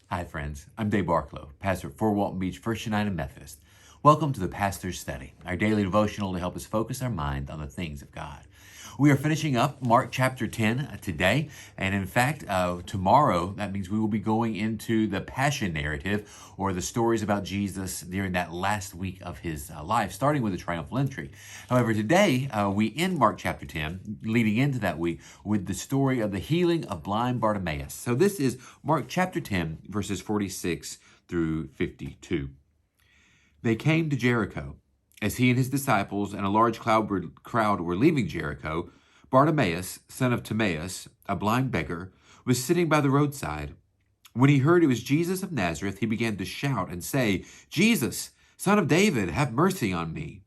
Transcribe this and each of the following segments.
Hi, friends. I'm Dave Barklow, pastor at Fort Walton Beach First United Methodist. Welcome to the Pastor's Study, our daily devotional to help us focus our mind on the things of God. We are finishing up Mark chapter 10 today, and in fact, tomorrow, that means we will be going into the Passion narrative, or the stories about Jesus during that last week of his life, starting with the triumphal entry. However, today, we end Mark chapter 10, leading into that week, with the story of the healing of blind Bartimaeus. So this is Mark chapter 10, verses 46 through 52. They came to Jericho. As he and his disciples and a large crowd were leaving Jericho, Bartimaeus, son of Timaeus, a blind beggar, was sitting by the roadside. When he heard it was Jesus of Nazareth, he began to shout and say, "Jesus, son of David, have mercy on me."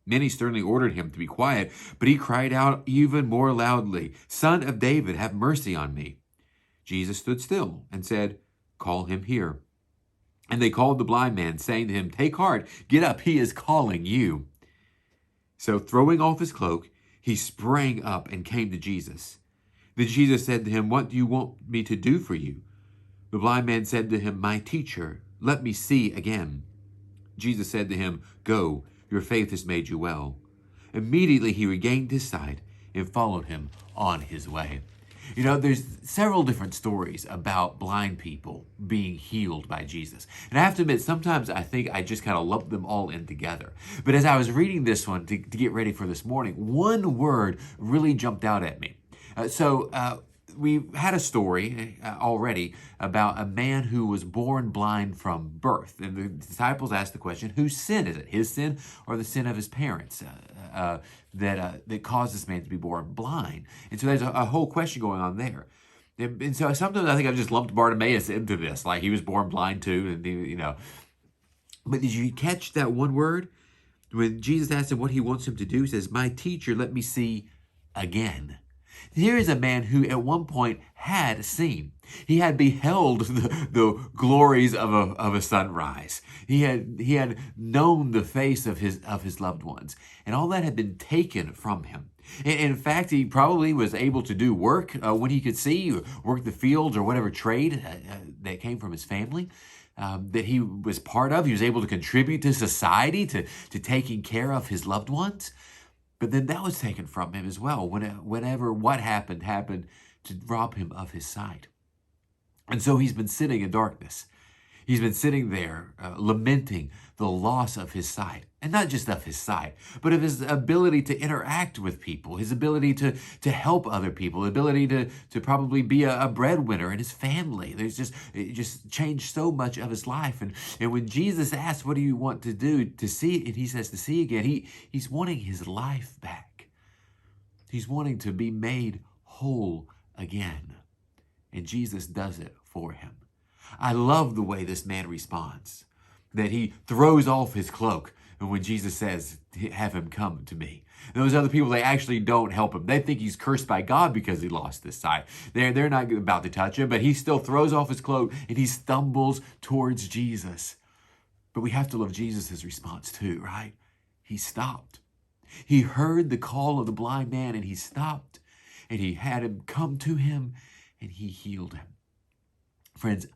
Many sternly ordered him to be quiet, but he cried out even more loudly, "Son of David, have mercy on me." Jesus stood still and said, "Call him here." And they called the blind man, saying to him, "Take heart, get up, he is calling you." So throwing off his cloak, he sprang up and came to Jesus. Then Jesus said to him, "What do you want me to do for you?" The blind man said to him, "My teacher, let me see again." Jesus said to him, "Go, your faith has made you well." Immediately he regained his sight and followed him on his way. You know, there's several different stories about blind people being healed by Jesus. And I have to admit, sometimes I think I just kind of lump them all in together. But as I was reading this one to get ready for this morning, one word really jumped out at me. We had a story already about a man who was born blind from birth. And the disciples asked the question, whose sin is it? His sin or the sin of his parents that caused this man to be born blind? And so there's a whole question going on there. And so sometimes I think I've just lumped Bartimaeus into this, like he was born blind too, and you know. But did you catch that one word? When Jesus asked him what he wants him to do, he says, "My teacher, let me see again." Here is a man who at one point had seen. He had beheld the glories of a sunrise. He had known the face of his loved ones. And all that had been taken from him. In fact, he probably was able to do work when he could see, work the fields or whatever trade that came from his family. That he was part of. He was able to contribute to society, to taking care of his loved ones. But then that was taken from him as well, whenever what happened to rob him of his sight. And so he's been sitting in darkness. He's been sitting there lamenting the loss of his sight. And not just of his sight, but of his ability to interact with people, his ability to help other people, ability to probably be a breadwinner in his family. It just changed so much of his life. And when Jesus asks, "What do you want to do to see?" And he says to see again, he's wanting his life back. He's wanting to be made whole again. And Jesus does it for him. I love the way this man responds, that he throws off his cloak. And when Jesus says, "Have him come to me," those other people, they actually don't help him. They think he's cursed by God because he lost his sight. They're not about to touch him, but he still throws off his cloak and he stumbles towards Jesus. But we have to love Jesus' response too, right? He stopped. He heard the call of the blind man and he stopped, and he had him come to him and he healed him. Friends,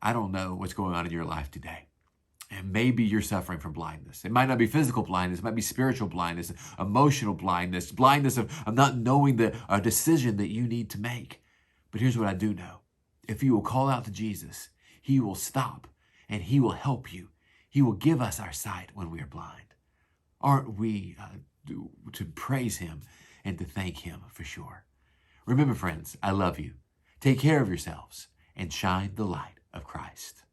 I don't know what's going on in your life today. And maybe you're suffering from blindness. It might not be physical blindness. It might be spiritual blindness, emotional blindness of not knowing a decision that you need to make. But here's what I do know. If you will call out to Jesus, he will stop and he will help you. He will give us our sight when we are blind. Aren't we to praise him and to thank him for sure? Remember, friends, I love you. Take care of yourselves and shine the light of Christ.